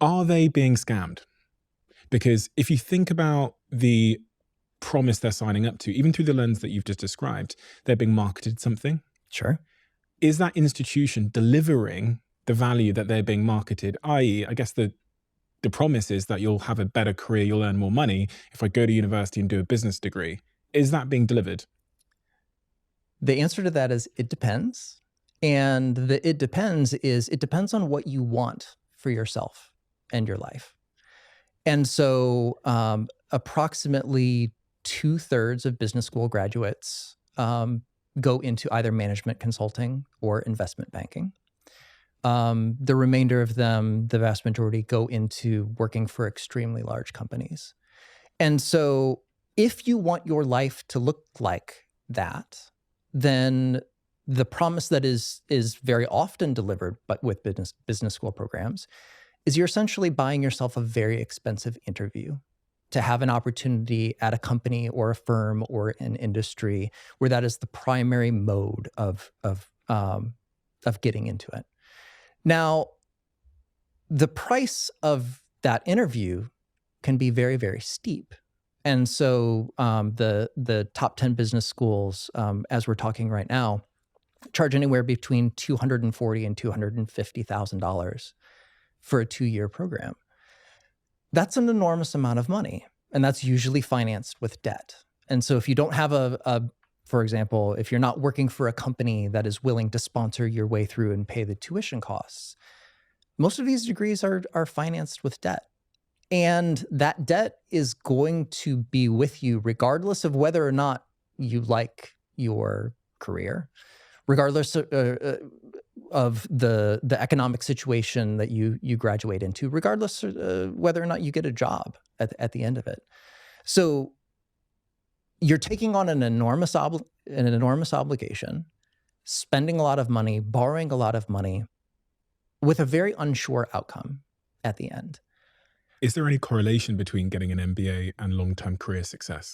Are they being scammed? Because if you think about the promise they're signing up to, even through the lens that you've just described, they're being marketed something. Sure. Is that institution delivering the value that they're being marketed? I.e., I guess the promise is that you'll have a better career, you'll earn more money if I go to university and do a business degree. Is that being delivered? The answer to that is it depends. And the it depends on what you want for yourself and your life. And so approximately 2/3 of business school graduates go into either management consulting or investment banking. The remainder of them, the vast majority, go into working for extremely large companies. And so if you want your life to look like that, then the promise that is very often delivered but with business school programs is you're essentially buying yourself a very expensive interview to have an opportunity at a company or a firm or an industry where that is the primary mode of getting into it. Now, the price of that interview can be very, very steep. And so the top 10 business schools, as we're talking right now, charge anywhere between $240,000 and $250,000 for a 2-year program. That's an enormous amount of money, and that's usually financed with debt. And so if you don't have for example, if you're not working for a company that is willing to sponsor your way through and pay the tuition costs, most of these degrees are financed with debt. And that debt is going to be with you regardless of whether or not you like your career, regardless of the economic situation that you graduate into, regardless of whether or not you get a job at the end of it. So you're taking on an enormous obligation, spending a lot of money, borrowing a lot of money, with a very unsure outcome at the end. Is there any correlation between getting an MBA and long-term career success?